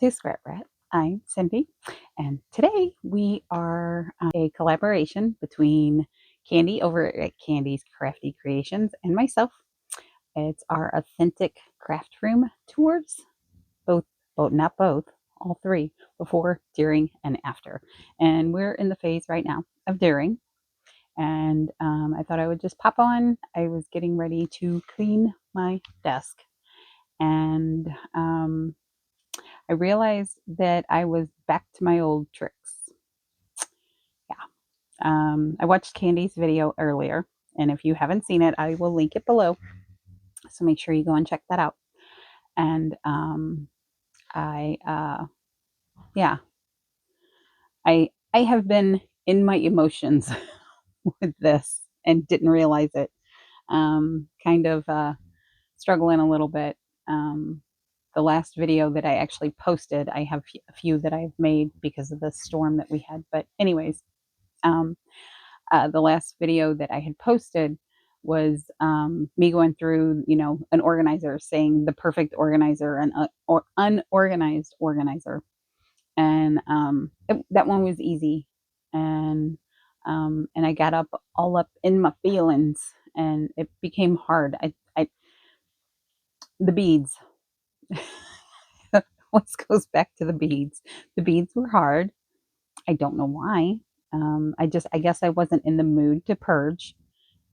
to Scrap Rat. I'm Cindy, and today we are a collaboration between Candy over at Candy's Crafty Creations and myself. It's our Authentic Craftroom Tours, both, not both, all three, before, during, and after. And we're in the phase right now of during. And I thought I would just pop on. I was getting ready to clean my desk, and I realized that I was back to my old tricks. Yeah. I watched Candy's video earlier, and if you haven't seen it, I will link it below. So make sure you go and check that out. And I, yeah, I have been in my emotions with this and didn't realize it. Kind of struggling a little bit. The last video that I actually posted, I have a few that I've made because of the storm that we had. But anyways, um, the last video that I had posted was me going through, an organizer, saying the perfect organizer and or unorganized organizer, and that one was easy, and I got up all up in my feelings, and it became hard. I the beads. Always goes back to the beads. The beads were hard. I don't know why. I guess I wasn't in the mood to purge.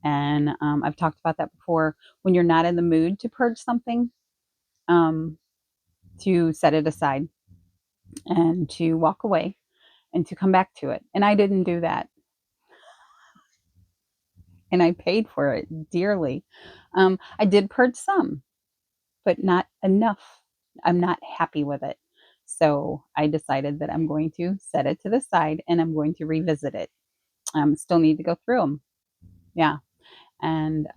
And I've talked about that before. When you're not in the mood to purge something, um, to set it aside and to walk away and to come back to it. And I didn't do that. And I paid for it dearly. I did purge some, but not enough. I'm not happy with it. So I decided that I'm going to set it to the side and I'm going to revisit it. Still need to go through them. Yeah. And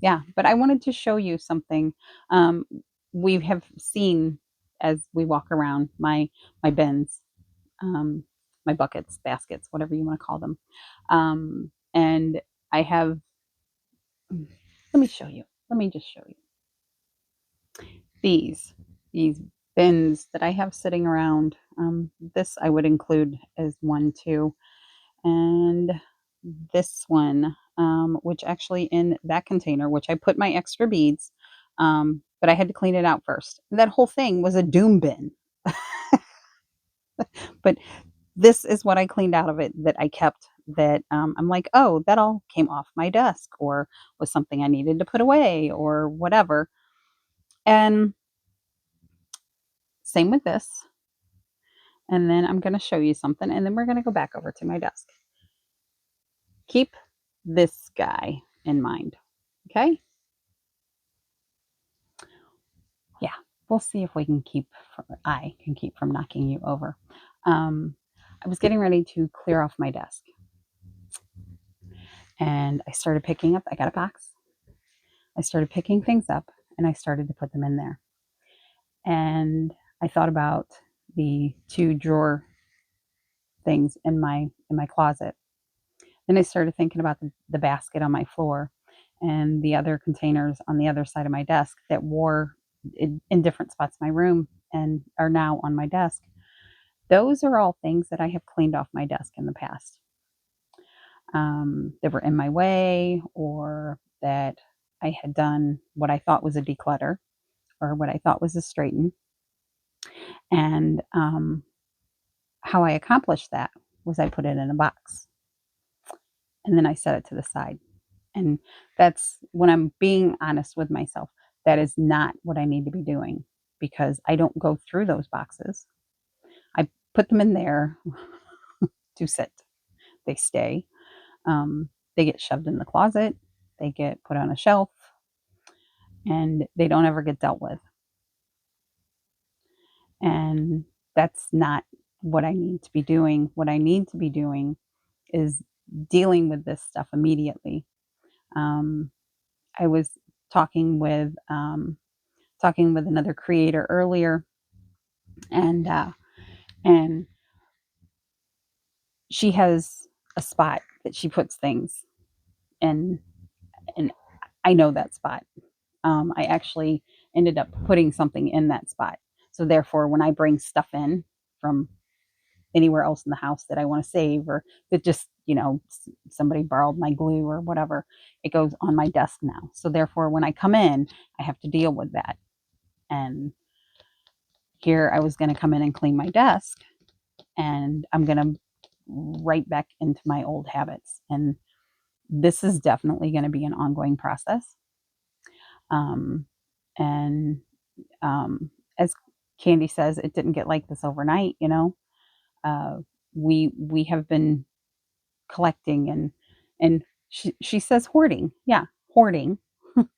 yeah, but I wanted to show you something. Um, we have seen as we walk around my bins, um, my buckets, baskets, whatever you want to call them. And I have. Let me show you. Let me just show you these bins that I have sitting around. This I would include as one too, and this one, which actually in that container, which I put my extra beads, but I had to clean it out first. That whole thing was a doom bin. But this is what I cleaned out of it that I kept, that I'm like, oh, that all came off my desk or was something I needed to put away or whatever. And same with this. And then I'm going to show you something, and then we're going to go back over to my desk. Keep this guy in mind. Okay. Yeah, we'll see if we can I can keep from knocking you over. I was getting ready to clear off my desk, and I started picking up. I got a box. I started picking things up, and I started to put them in there. And I thought about the two drawer things in my closet. Then I started thinking about the basket on my floor and the other containers on the other side of my desk that wore in different spots of my room and are now on my desk. Those are all things that I have cleaned off my desk in the past, that were in my way, or that I had done what I thought was a declutter or what I thought was a straighten. And how I accomplished that was I put it in a box and then I set it to the side. And that's when I'm being honest with myself. That is not what I need to be doing, because I don't go through those boxes. I put them in there to sit. They stay. They get shoved in the closet. They get put on a shelf, and they don't ever get dealt with. And that's not what I need to be doing. What I need to be doing is dealing with this stuff immediately. Um, I was talking with another creator earlier, and and she has a spot that she puts things, and and I know that spot. I actually ended up putting something in that spot. So therefore, when I bring stuff in from anywhere else in the house that I want to save, or that just, somebody borrowed my glue or whatever, it goes on my desk now. So therefore, when I come in, I have to deal with that. And here I was going to come in and clean my desk, and I'm going to right back into my old habits. And this is definitely going to be an ongoing process. Um, and as Candy says, it didn't get like this overnight. Uh, we have been collecting and she says hoarding. Yeah, hoarding,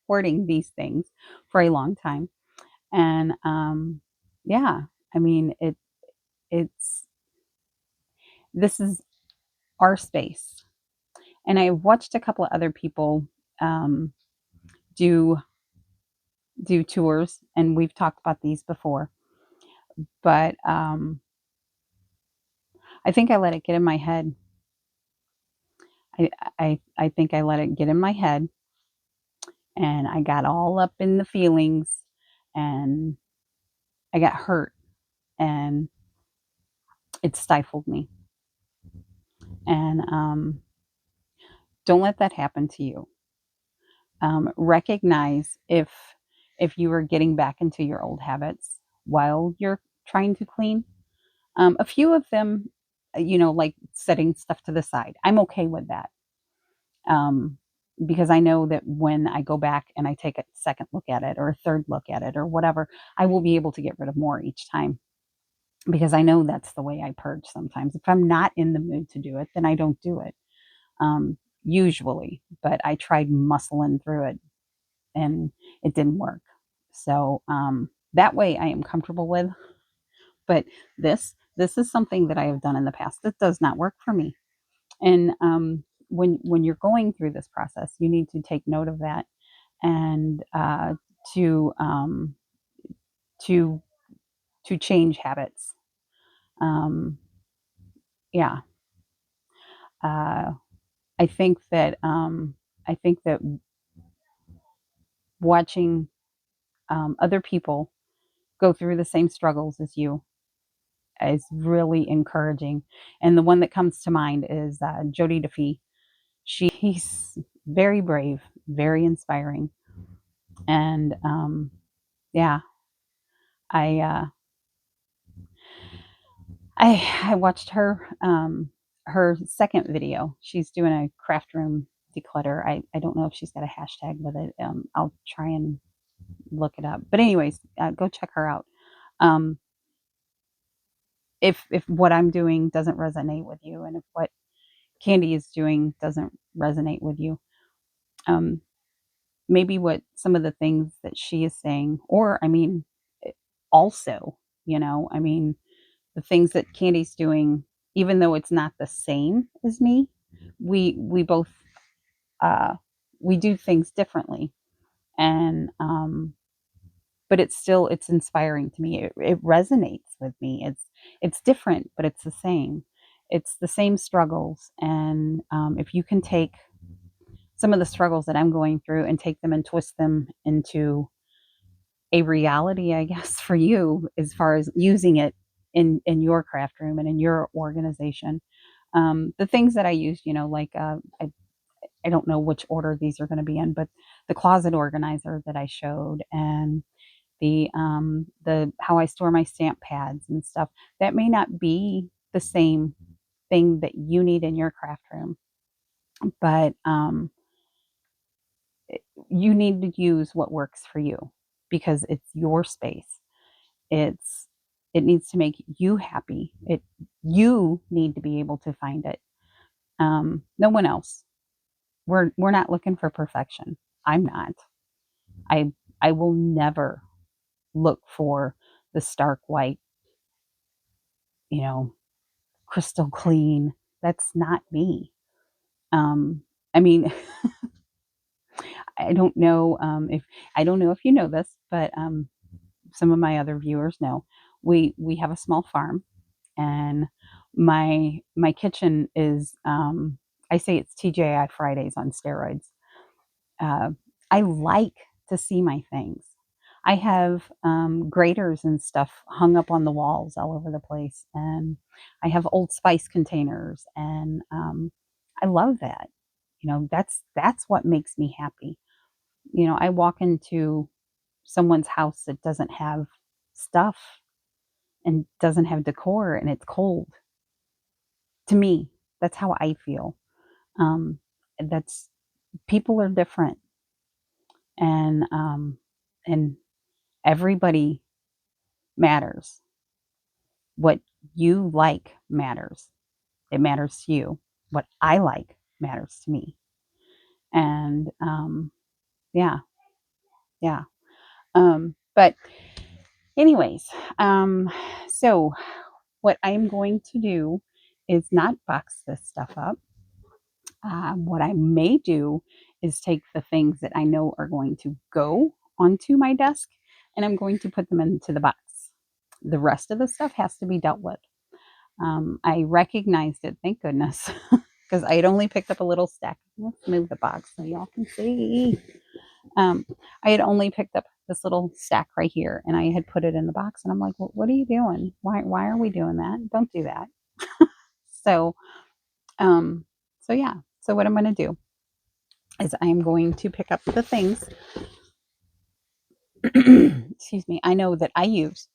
hoarding these things for a long time. And yeah, I mean it's this is our space. And I watched a couple of other people um, do do tours, and we've talked about these before. But I think I let it get in my head. I, I think I let it get in my head, and I got all up in the feelings, and I got hurt, and it stifled me. And don't let that happen to you. Recognize if you are getting back into your old habits while you're trying to clean. A few of them, like setting stuff to the side. I'm okay with that. Um, because I know that when I go back and I take a second look at it or a third look at it or whatever, I will be able to get rid of more each time, because I know that's the way I purge sometimes. If I'm not in the mood to do it, then I don't do it, usually. But I tried muscling through it, and it didn't work. So that way I am comfortable with. But this is something that I have done in the past that does not work for me. And when you're going through this process, you need to take note of that, and to to to change habits. Um, yeah, uh, I think that watching other people go through the same struggles as you is really encouraging. And the one that comes to mind is Jody DeFee. She's very brave, very inspiring, and yeah, I I watched her second video. She's doing a craft room declutter. I don't know if she's got a hashtag with it. I'll try and look it up. But anyways, go check her out. Um, if what I'm doing doesn't resonate with you, and if what Candy is doing doesn't resonate with you, um, maybe what some of the things that she is saying, or I mean, also, I mean, the things that Candy's doing, even though it's not the same as me, we both uh, we do things differently, and but it's inspiring to me. It resonates with me. It's different, but it's the same. It's the same struggles, and if you can take some of the struggles that I'm going through and take them and twist them into a reality, I guess, for you as far as using it in your craft room and in your organization. The things that I use, like I don't know which order these are going to be in, but the closet organizer that I showed, and the how I store my stamp pads and stuff, that may not be the same thing that you need in your craft room, but you need to use what works for you, because it's your space. It's it needs to make you happy. You need to be able to find it. No one else. We're not looking for perfection. I'm not. I I will never look for the stark white, you know, crystal clean. That's not me. I mean, I don't know if I don't know if you know this, but some of my other viewers know we have a small farm, and my kitchen is I say it's TJI Fridays on steroids. Uh, I like to see my things. I have graters and stuff hung up on the walls all over the place, and I have Old Spice containers, and I love that. That's what makes me happy. I walk into someone's house that doesn't have stuff and doesn't have decor, and it's cold. To me, that's how I feel. That's People are different, and everybody matters. What you like matters. It matters to you. What I like matters to me. And yeah, yeah. But anyways, so what I'm going to do is not box this stuff up. What I may do is take the things that I know are going to go onto my desk, and I'm going to put them into the box. The rest of the stuff has to be dealt with. I recognized it, thank goodness, because I had only picked up a little stack. Let's move the box so y'all can see. Um, I had only picked up this little stack right here, and I had put it in the box. And I'm like, well, what are you doing? Why are we doing that? Don't do that. So, um, so yeah. So what I'm going to do is I'm going to pick up the things. Excuse me. I know that I use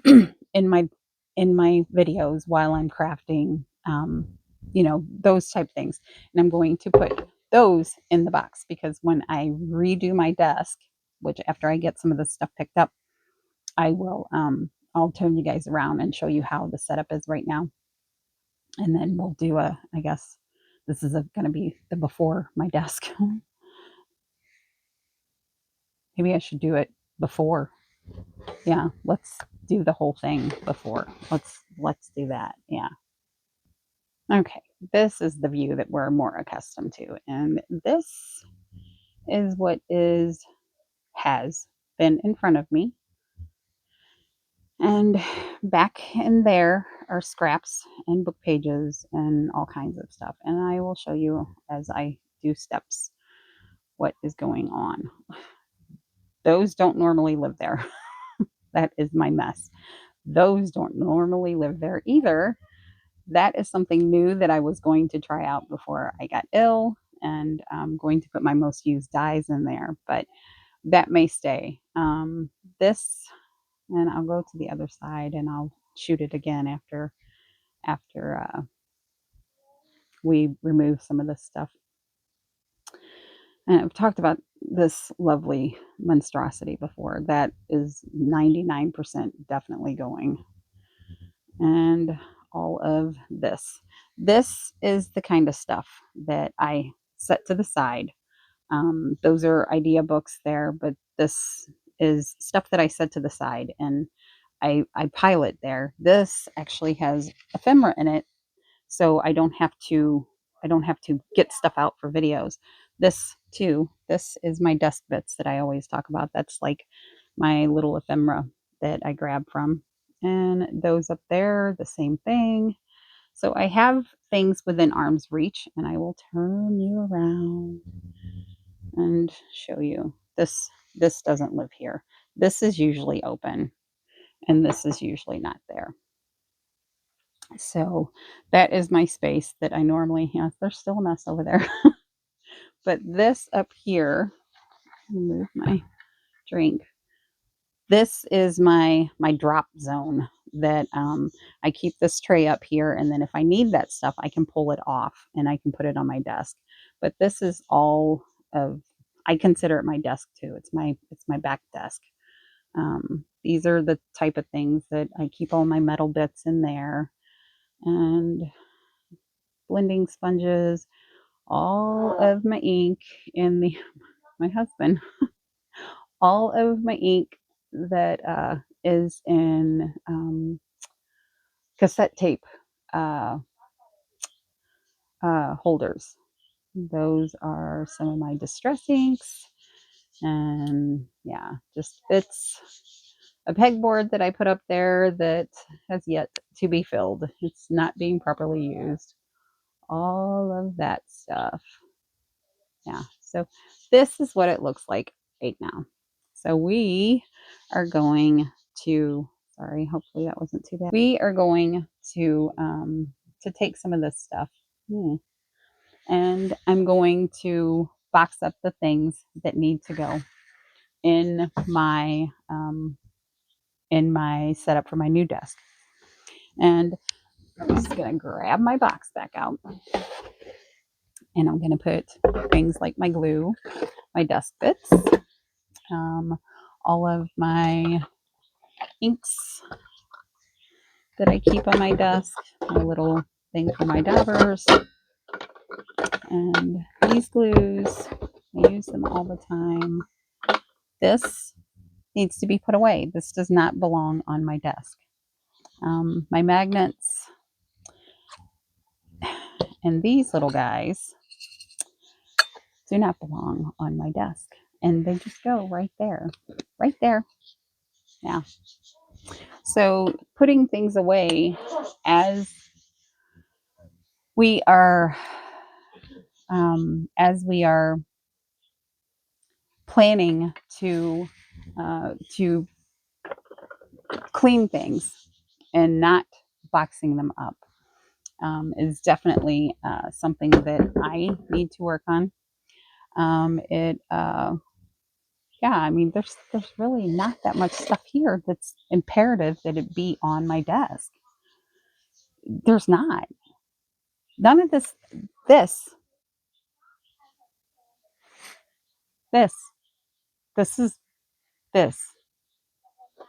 in my videos while I'm crafting, those type things. And I'm going to put those in the box because when I redo my desk, which after I get some of the stuff picked up, I will I'll turn you guys around and show you how the setup is right now. And then we'll do I guess this is going to be the before my desk. Maybe I should do it before. Yeah, let's do the whole thing before. Let's do that. Yeah. Okay. This is the view that we're more accustomed to. And this is what has been in front of me. And back in there are scraps and book pages and all kinds of stuff. And I will show you as I do steps what is going on. Those don't normally live there. That is my mess. Those don't normally live there either. That is something new that I was going to try out before I got ill, and I'm going to put my most used dyes in there, but that may stay. This, and I'll go to the other side and I'll shoot it again after we remove some of this stuff. And I've talked about this lovely monstrosity before. That is 99% definitely going. And all of this. This is the kind of stuff that I set to the side. Those are idea books there, but this is stuff that I set to the side and I pile it there. This actually has ephemera in it, so I don't have to get stuff out for videos. This too, this is my desk bits that I always talk about. That's like my little ephemera that I grab from. And those up there, the same thing. So I have things within arm's reach, and I will turn you around and show you. This doesn't live here. This is usually open, and this is usually not there. So that is my space that I normally have. There's still a mess over there. But this up here, move my drink. This is my drop zone that I keep this tray up here, and then if I need that stuff, I can pull it off and I can put it on my desk. But this is all of I consider it my desk too. It's my back desk. These are the type of things that I keep all my metal bits in there, and blending sponges, all of my ink in the my husband, all of my ink that is in cassette tape uh, holders. Those are some of my distress inks, and yeah, just it's a pegboard that I put up there that has yet to be filled. It's not being properly used. All of that stuff. Yeah. So this is what it looks like right now. So we are going to, sorry, hopefully that wasn't too bad. We are going to take some of this stuff and I'm going to box up the things that need to go in my setup for my new desk. And I'm just going to grab my box back out and I'm going to put things like my glue, my desk bits, all of my inks that I keep on my desk, my little thing for my dabbers, and these glues. I use them all the time. This needs to be put away. This does not belong on my desk. My magnets and these little guys do not belong on my desk. And they just go right there. Right there. Yeah. So putting things away as we are planning to clean things and not boxing them up is definitely something that I need to work on. Yeah, I mean, there's really not that much stuff here that's imperative that it be on my desk. There's not. None of this, this, this, this is this,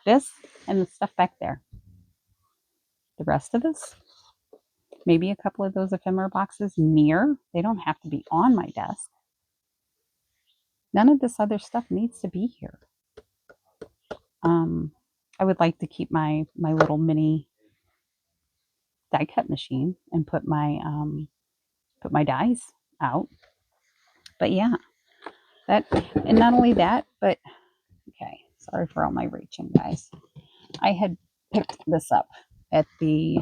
this, and the stuff back there. The rest of this, maybe a couple of those ephemera boxes near, they don't have to be on my desk. None of this other stuff needs to be here. I would like to keep my little mini die cut machine and put my dies out. But yeah, that, and not only that, but okay, sorry for all my reaching, guys. I had picked this up at the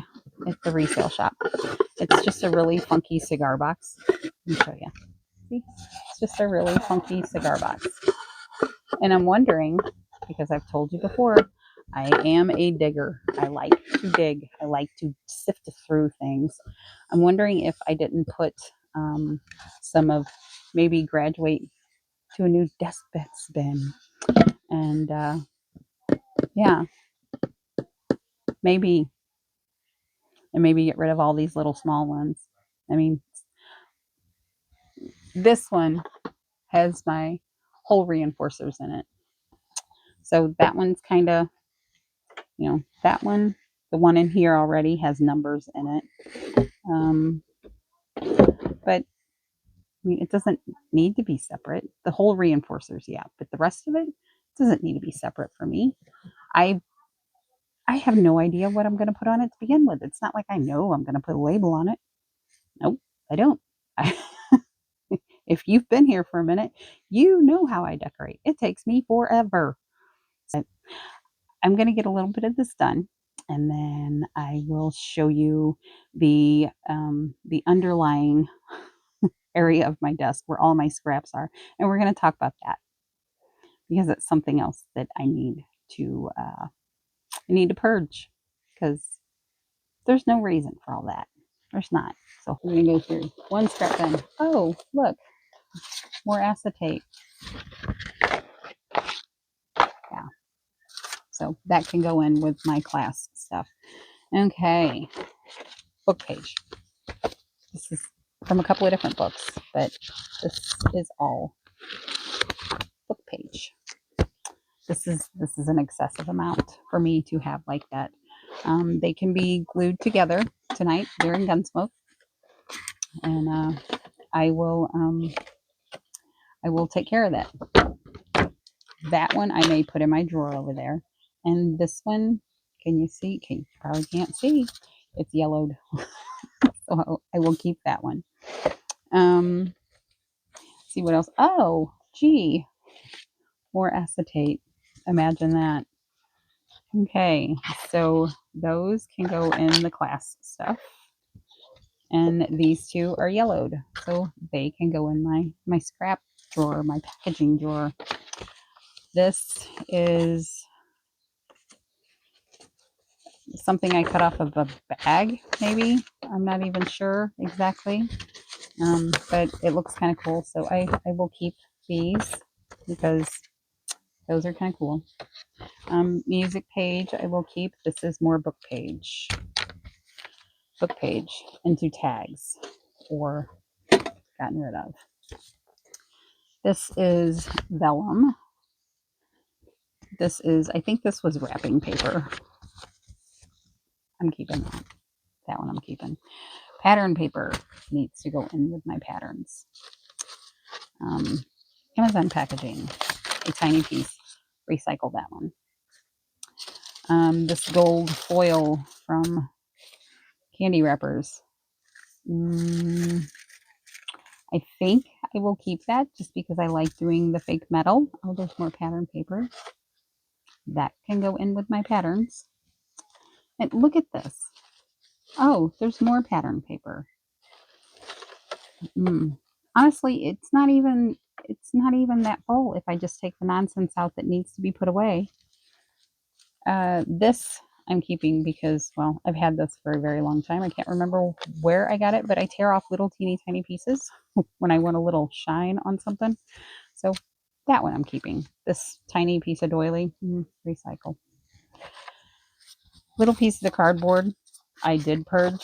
resale shop. It's just a really funky cigar box. Let me show you. See? It's just a really funky cigar box. And I'm wondering, because I've told you before, I am a digger. I like to dig. I like to sift through things. I'm wondering if I didn't put some of, maybe graduate to a new desk bits bin. And yeah, maybe, and maybe get rid of all these little small ones. I mean, this one has my hole reinforcers in it. So that one's kind of, that one, the one in here already has numbers in it. But I mean, it doesn't need to be separate. The hole reinforcers, yeah, but the rest of it doesn't need to be separate for me. I have no idea what I'm going to put on it to begin with. It's not like I know I'm going to put a label on it. Nope, I don't. If you've been here for a minute, you know how I decorate. It takes me forever. So I'm going to get a little bit of this done, and then I will show you the underlying area of my desk where all my scraps are, and we're going to talk about that because it's something else that I need to purge, because there's no reason for all that. There's not. So we're going to go through one scrap bin. Oh, look, more acetate. Yeah. So that can go in with my class stuff. Okay. Book page. This is from a couple of different books, but this is all book page. This is an excessive amount for me to have like that. They can be glued together tonight during Gunsmoke, and I will take care of that. That one I may put in my drawer over there, and this one, can you see? You probably can't see. It's yellowed, so I will keep that one. See what else? Oh, gee, more acetate. Imagine that. Okay, so those can go in the class stuff. And these two are yellowed, so they can go in my scrap drawer, my packaging drawer. This is something I cut off of a bag, maybe. I'm not even sure exactly. But it looks kind of cool. So I will keep these because those are kind of cool. Music page I will keep. This is more book page. Book page into tags or gotten rid of. This is vellum. This is, I think this was wrapping paper. I'm keeping that. That one I'm keeping. Pattern paper needs to go in with my patterns. Amazon packaging, a tiny piece. Recycle that one. This gold foil from Candy Wrappers. I think I will keep that just because I like doing the fake metal. Oh, there's more pattern paper. That can go in with my patterns. And look at this. Oh, there's more pattern paper. Honestly, it's not even that full if I just take the nonsense out that needs to be put away. This I'm keeping because, well, I've had this for a very long time. I can't remember where I got it, but I tear off little teeny tiny pieces when I want a little shine on something. So that one I'm keeping. This tiny piece of doily, recycle. Little piece of the cardboard. I did purge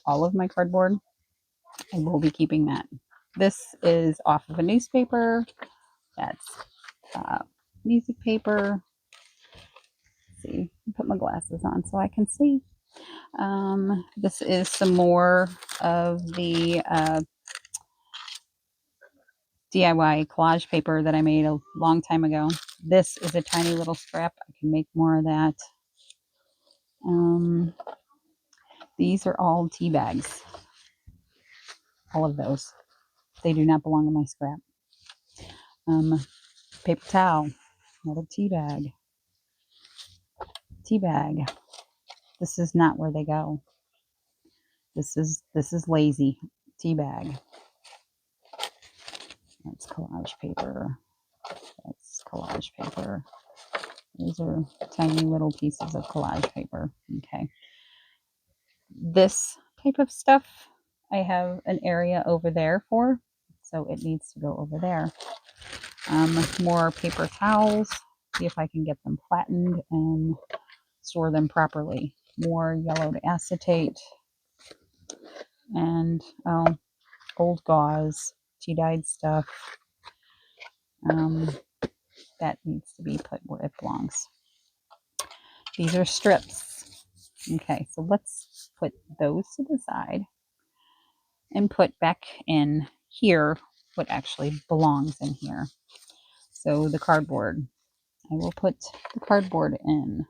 all of my cardboard. I will be keeping that. This is off of a newspaper. That's music paper. Let's see, put my glasses on so I can see. This is some more of the DIY collage paper that I made a long time ago. This is a tiny little scrap. I can make more of that. These are all tea bags. All of those. They do not belong in my scrap. Paper towel. Another tea bag. Tea bag. This is not where they go. This is lazy. Tea bag. That's collage paper. That's collage paper. These are tiny little pieces of collage paper. Okay. This type of stuff, I have an area over there for, so it needs to go over there. More paper towels. See if I can get them flattened and store them properly. More yellowed acetate and old gauze, tea-dyed stuff. That needs to be put where it belongs. These are strips. Okay, so let's put those to the side and put back in here what actually belongs in here. So the cardboard. I will put the cardboard in.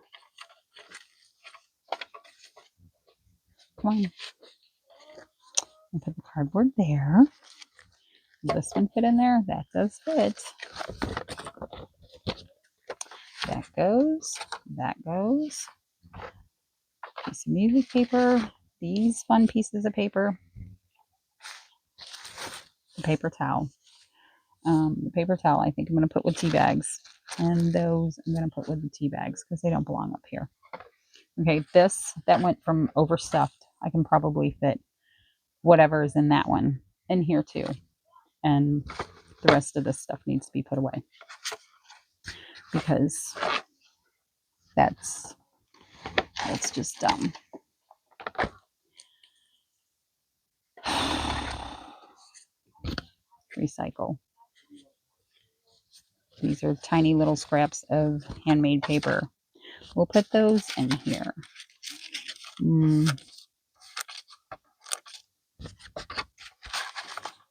Come on. I'll put the cardboard there. Does this one fit in there? That does fit. That goes. That goes. Piece of music paper. These fun pieces of paper. The paper towel. The paper towel I think I'm going to put with tea bags. And those I'm going to put with the tea bags because they don't belong up here. Okay, that went from overstuffed. I can probably fit whatever is in that one in here too. And the rest of this stuff needs to be put away because that's just dumb. Recycle. These are tiny little scraps of handmade paper. We'll put those in here.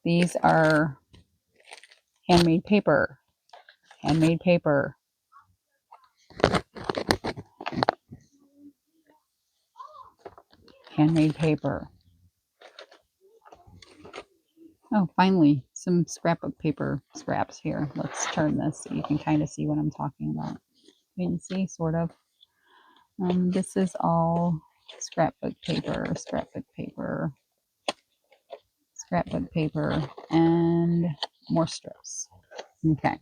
These are handmade paper. Handmade paper. Handmade paper. Oh, finally, some scrapbook paper scraps here. Let's turn this so you can kind of see what I'm talking about. You can see, sort of. This is all scrapbook paper, and more strips. Okay.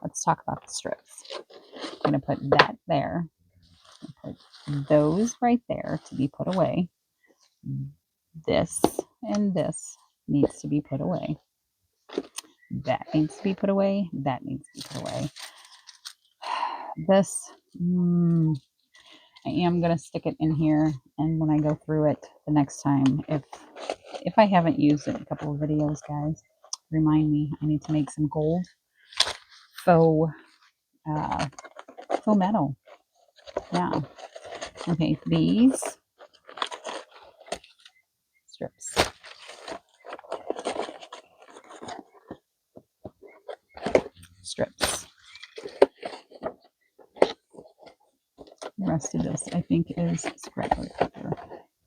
Let's talk about the strips. I'm going to put that there. Put those right there to be put away. This and this needs to be put away. That needs to be put away. That needs to be put away. This, I am going to stick it in here, and when I go through it the next time, if I haven't used it in a couple of videos, guys, remind me. I need to make some gold faux faux metal. Yeah. Okay, these strips. Strips. The rest of this, I think, is scrap paper.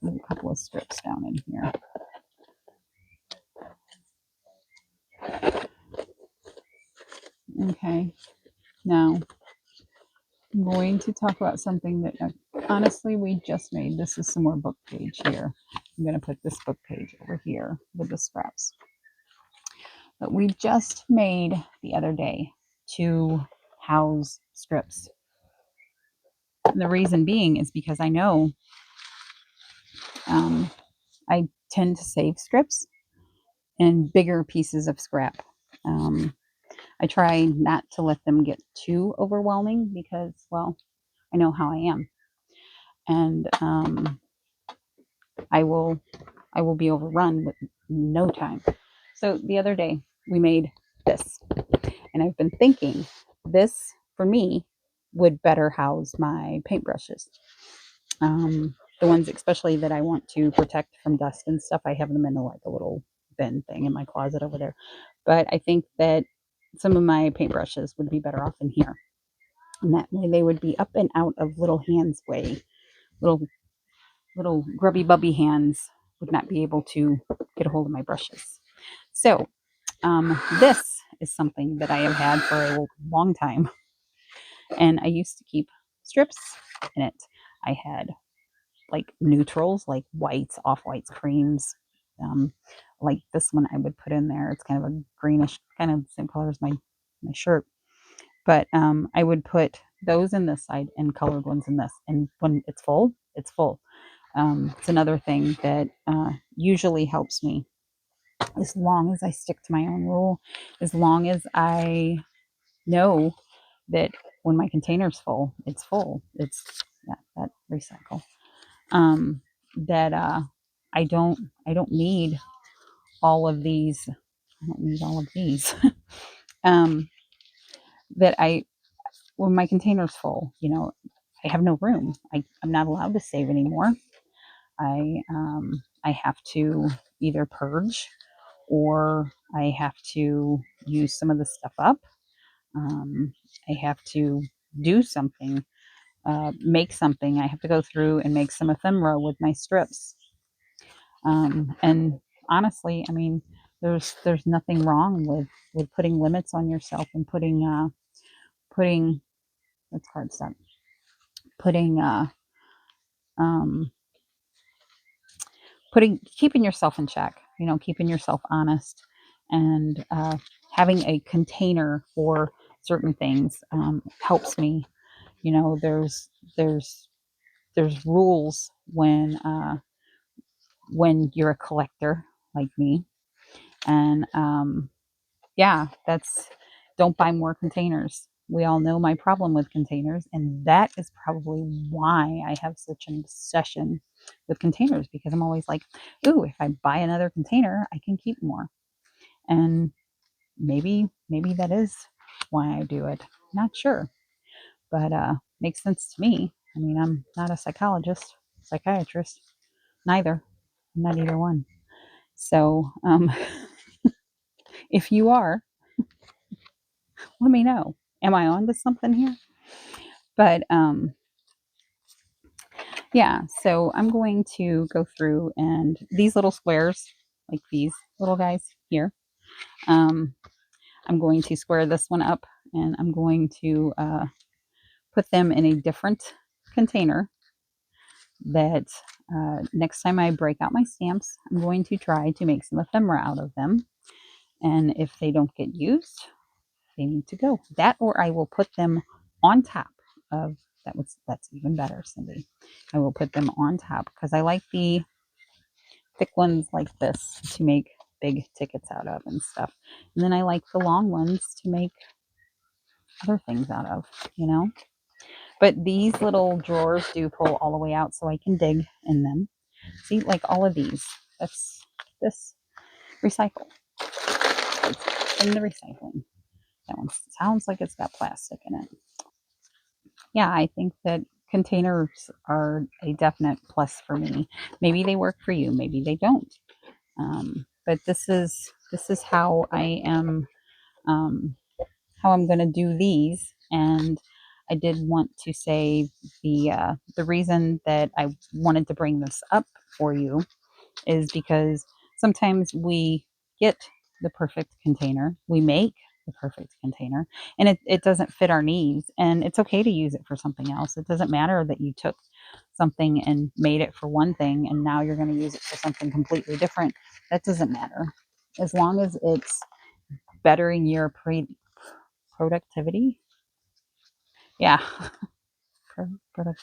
There's a couple of strips down in here. Okay, now I'm going to talk about something that honestly we just made. This is some more book page here. I'm going to put this book page over here with the scraps. But we just made the other day 2 house strips. And the reason being is because I know I tend to save strips and bigger pieces of scrap. I try not to let them get too overwhelming because, well, I know how I am, and I will be overrun with no time. So the other day we made this, and I've been thinking this for me would better house my paintbrushes. The ones especially that I want to protect from dust and stuff, I have them in like a little bin thing in my closet over there. But I think that some of my paintbrushes would be better off in here. And that way they would be up and out of little hands way. Little grubby bubby hands would not be able to get a hold of my brushes. So this is something that I have had for a long time. And I used to keep strips in it. I had like neutrals, like whites, off-whites, creams. Like this one I would put in there. It's kind of a greenish, kind of the same color as my shirt. But I would put those in this side and colored ones in this. And when it's full, it's full. It's another thing that usually helps me as long as I stick to my own rule, as long as I know that when my container's full, it's full. It's that recycle. That I don't need all of these. I don't need all of these. That when my container's full, I have no room. I'm not allowed to save anymore. I have to either purge or I have to use some of the stuff up. I have to do something, make something. I have to go through and make some ephemera with my strips. And honestly, I mean, there's nothing wrong with putting limits on yourself and putting that's cardstock. Putting um, keeping yourself in check. Keeping yourself honest and having a container for certain things helps me. There's rules when you're a collector like me, and yeah, don't buy more containers. We all know my problem with containers, and that is probably why I have such an obsession with containers, because I'm always like, ooh, if I buy another container, I can keep more. And maybe that is why I do it. Not sure, but makes sense to me. I mean, I'm not a psychiatrist, neither. I'm not either one. So, if you are, let me know. Am I on to something here? But yeah, so I'm going to go through, and these little squares, like these little guys here, I'm going to square this one up, and I'm going to put them in a different container that next time I break out my stamps, I'm going to try to make some ephemera out of them. And if they don't get used, they need to go. That, or I will put them on top of That's even better, Cindy. I will put them on top because I like the thick ones like this to make big tickets out of and stuff. And then I like the long ones to make other things out of, you know. But these little drawers do pull all the way out so I can dig in them. See, like all of these. That's this recycle. It's in the recycling. That one sounds like it's got plastic in it. Yeah, I think that containers are a definite plus for me. Maybe they work for you, maybe they don't. But this is um, how I'm going to do these. And I did want to say the reason that I wanted to bring this up for you is because sometimes we get the perfect container, we make the perfect container, and it doesn't fit our needs. And it's okay to use it for something else. It doesn't matter that you took something and made it for one thing and now you're going to use it for something completely different. That doesn't matter. As long as it's bettering your productivity. Yeah. Product.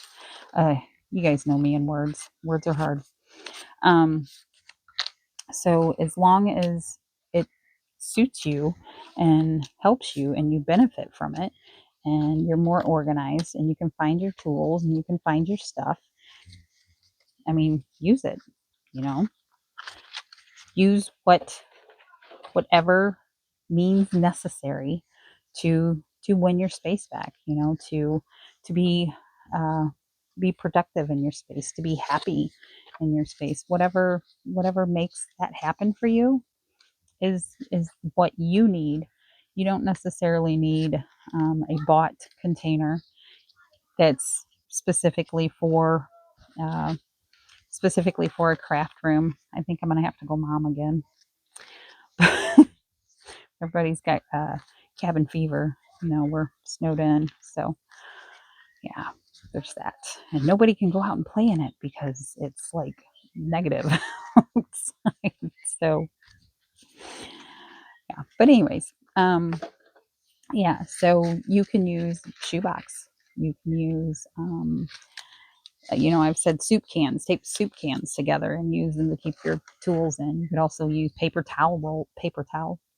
You guys know me in words. Words are hard. Um, So as long as it suits you and helps you and you benefit from it and you're more organized and you can find your tools and you can find your stuff, I mean, use it, you know. Use whatever means necessary to win your space back, you know, to be productive in your space, to be happy in your space. Whatever makes that happen for you is what you need. You don't necessarily need a bought container that's uh, specifically for a craft room. I think I'm gonna have to go mom again. Everybody's got cabin fever. You know, we're snowed in, so yeah, there's that. And nobody can go out and play in it because it's like negative outside. So yeah, but anyways, yeah, so you can use shoebox. You can use, I've said soup cans, tape soup cans together and use them to keep your tools in. You could also use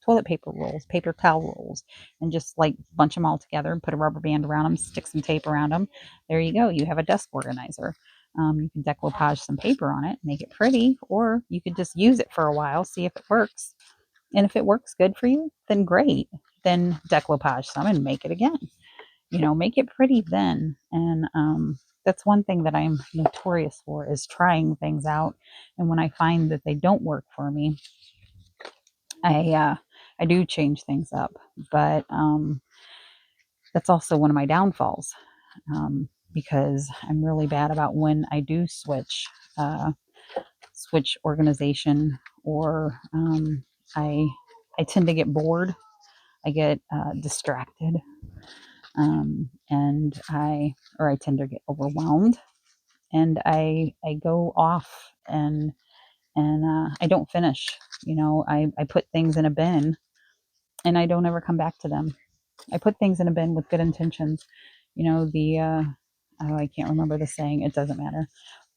toilet paper rolls, paper towel rolls, and just like bunch them all together and put a rubber band around them, stick some tape around them. There you go. You have a desk organizer. You can decoupage some paper on it, make it pretty, or you could just use it for a while, see if it works. And if it works good for you, then great. Then decoupage some and make it again. Make it pretty then. And that's one thing that I'm notorious for is trying things out. And when I find that they don't work for me, I do change things up. But that's also one of my downfalls because I'm really bad about when I do switch organization, or I tend to get bored. I get distracted, and I tend to get overwhelmed, and I go off and I don't finish. I put things in a bin and I don't ever come back to them. I put things in a bin with good intentions. Oh, I can't remember the saying. It doesn't matter.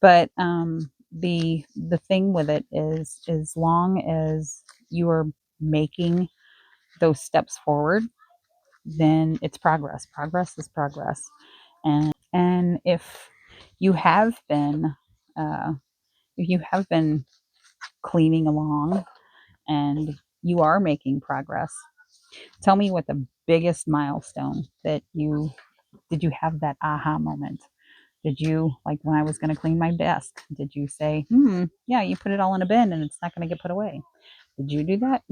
But the thing with it is, as long as you are making those steps forward, then it's progress. Progress is progress. And you have been uh, if you have been cleaning along and you are making progress, tell me what the biggest milestone that you did. You have that aha moment? Did you, like when I was going to clean my desk, did you say, yeah, you put it all in a bin and it's not going to get put away? Did you do that?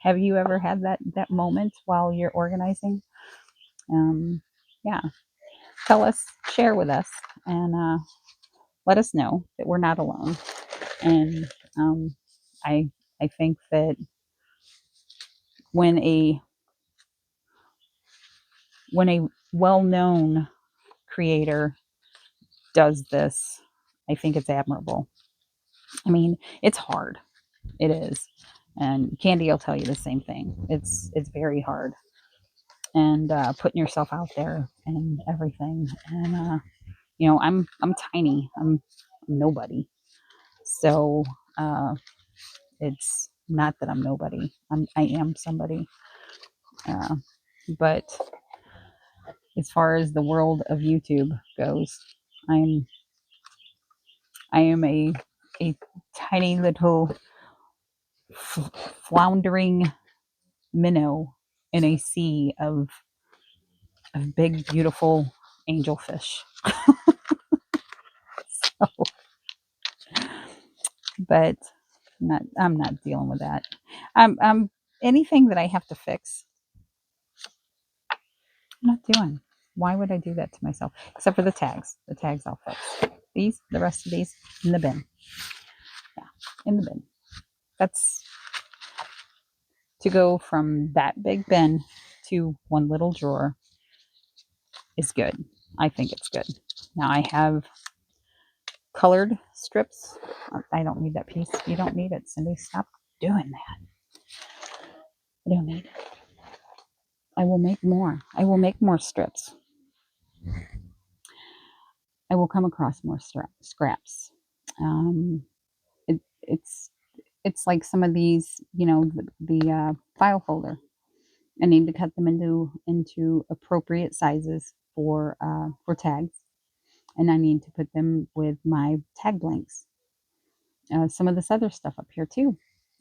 Have you ever had that moment while you're organizing? Yeah, tell us, share with us, and let us know that we're not alone. And I I think that when a when a well-known creator does this, I think it's admirable. I mean, it's hard. It is. And Candy will tell you the same thing. It's very hard. and putting yourself out there and everything. And I'm tiny. I'm nobody. So it's not that I'm nobody. I am somebody. Uh, but as far as the world of YouTube goes, I'm I am a tiny little floundering minnow in a sea of big beautiful angelfish. But I'm not dealing with that. I'm anything that I have to fix, I'm not doing. Why would I do that to myself? Except for the tags. The tags I'll fix. The rest of these in the bin. Yeah, in the bin. That's to go from that big bin to one little drawer is good. I think it's good. Now I have colored strips. I don't need that piece. You don't need it, Cindy. Stop doing that. I don't need it. I will make more. I will make more strips. I will come across more scraps. Um, it's like some of these, the file folder. I need to cut them into appropriate sizes for tags, and I need to put them with my tag blanks. Some of this other stuff up here too.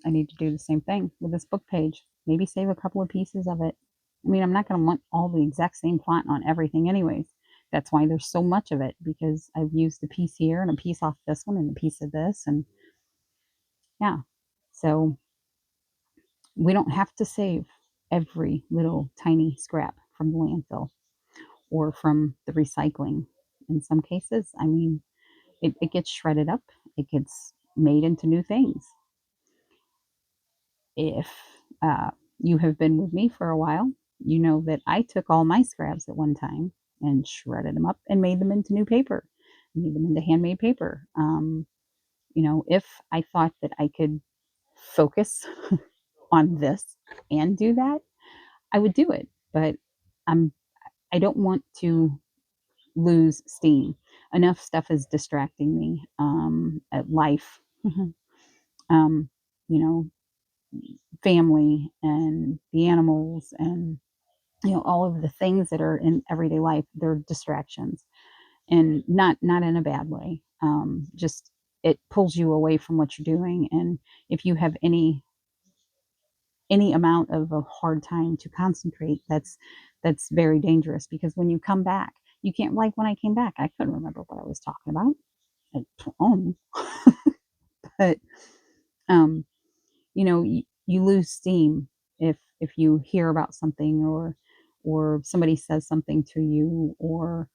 I need to do the same thing with this book page. Maybe save a couple of pieces of it. I mean, I'm not going to want all the exact same font on everything, anyways. That's why there's so much of it, because I've used a piece here and a piece off this one and a piece of this, and yeah. So we don't have to save every little tiny scrap from the landfill or from the recycling. In some cases, I mean, it gets shredded up, it gets made into new things. If you have been with me for a while, you know that I took all my scraps at one time and shredded them up and made them into new paper, made them into handmade paper. If I thought that I could focus on this and do that, I would do it. But I'm I don't want to lose steam. Enough stuff is distracting me at life. um, you know, family and the animals and all of the things that are in everyday life. They're distractions, and not in a bad way. Just it pulls you away from what you're doing, and if you have any amount of a hard time to concentrate, that's very dangerous, because when you come back, you can't, like when I came back, I couldn't remember what I was talking about at home. But um you lose steam if you hear about something, or somebody says something to you, or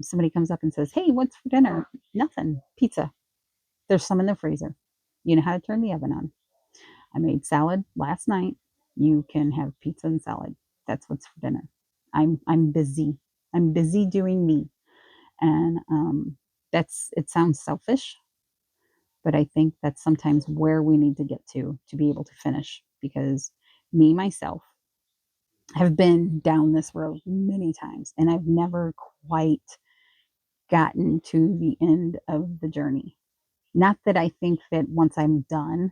somebody comes up and says, hey, what's for dinner? Nothing. Pizza. There's some in the freezer. You know how to turn the oven on. I made salad last night. You can have pizza and salad. That's what's for dinner. I'm busy. I'm busy doing me. And that's it sounds selfish, but I think that's sometimes where we need to get to be able to finish, because me myself have been down this road many times, and I've never quite gotten to the end of the journey. Not that I think that once I'm done,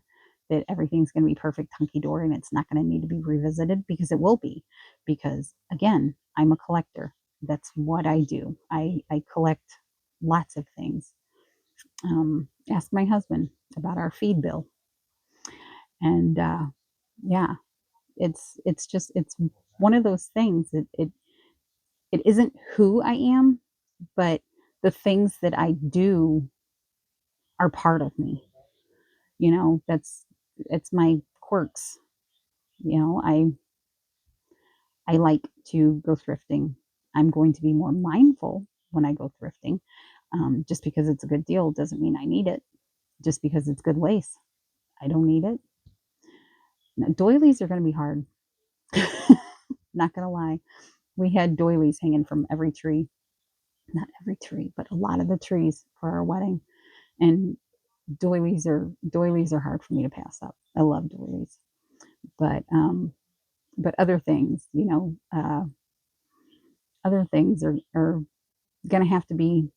that everything's going to be perfect hunky dory and it's not going to need to be revisited, because it will be. Because again, I'm a collector. That's what I do. I collect lots of things. Ask my husband about our feed bill, and yeah, it's one of those things that it isn't who I am, but the things that I do are part of me. That's it's my quirks. I like to go thrifting. I'm going to be more mindful when I go thrifting. Just because it's a good deal doesn't mean I need it. Just because it's good lace, I don't need it. Now, doilies are going to be hard. Not going to lie. We had doilies hanging from every tree. Not every tree, but a lot of the trees for our wedding. And doilies are hard for me to pass up. I love doilies. But but other things, other things are going to have to be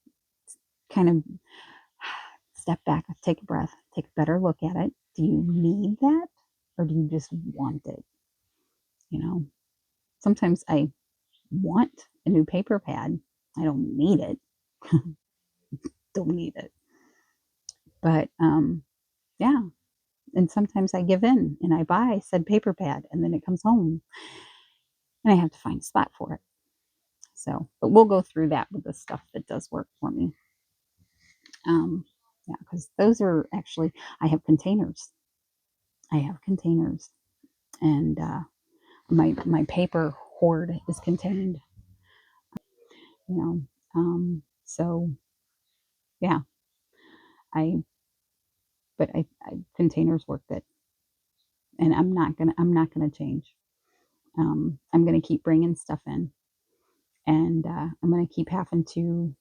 kind of step back, take a breath, take a better look at it. Do you need that, or do you just want it? You know, sometimes I want a new paper pad. I don't need it. Don't need it. But yeah. And sometimes I give in and I buy said paper pad, and then it comes home and I have to find a spot for it. So, but we'll go through that with the stuff that does work for me. Yeah, because those are actually, I have containers. I have containers, and my paper hoard is contained. You know, so yeah, I but I containers work good, and I'm not gonna change. I'm gonna keep bringing stuff in, and I'm gonna keep having to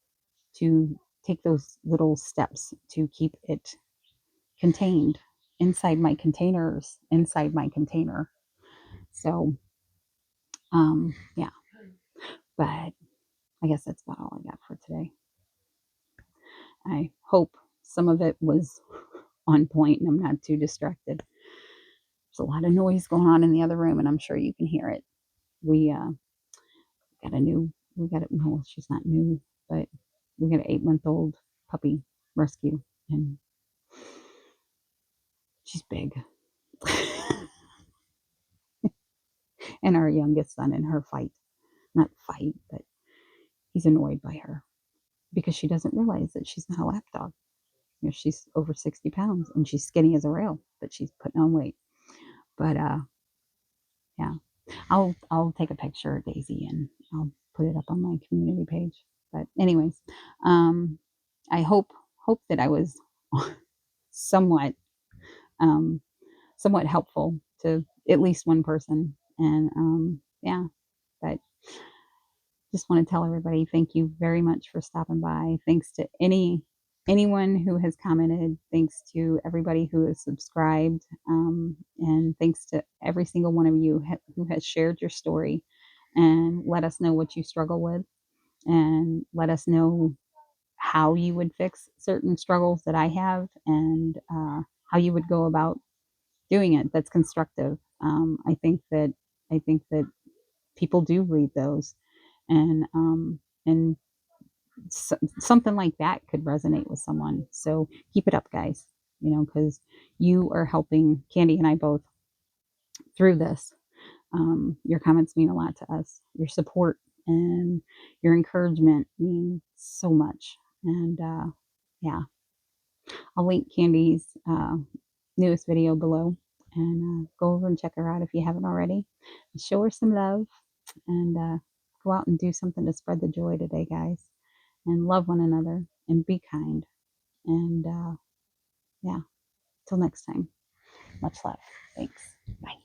take those little steps to keep it contained inside my containers, inside my container. So, yeah, but I guess that's about all I got for today. I hope some of it was on point and I'm not too distracted. There's a lot of noise going on in the other room, and I'm sure you can hear it. We got a new, we got it. No, she's not new, but we got an 8-month-old puppy rescue, and she's big. And our youngest son and her fight, not fight, but he's annoyed by her because she doesn't realize that she's not a lap dog. She's over 60 pounds and she's skinny as a rail, but she's putting on weight. But yeah, I'll take a picture of Daisy and I'll put it up on my community page. But anyways, um, I hope that I was somewhat um, somewhat helpful to at least one person. And yeah, but just want to tell everybody thank you very much for stopping by. Thanks to anyone who has commented. Thanks to everybody who has subscribed, and thanks to every single one of you who has shared your story and let us know what you struggle with, and let us know how you would fix certain struggles that I have, and how you would go about doing it. That's constructive. I think that people do read those, and something like that could resonate with someone. So keep it up, guys. Because you are helping Candy and I both through this. Your comments mean a lot to us. Your support and your encouragement mean so much. And yeah, I'll link Candy's newest video below, and go over and check her out if you haven't already. Show her some love, and go out and do something to spread the joy today, guys. And love one another and be kind. And yeah, till next time, much love. Thanks. Bye.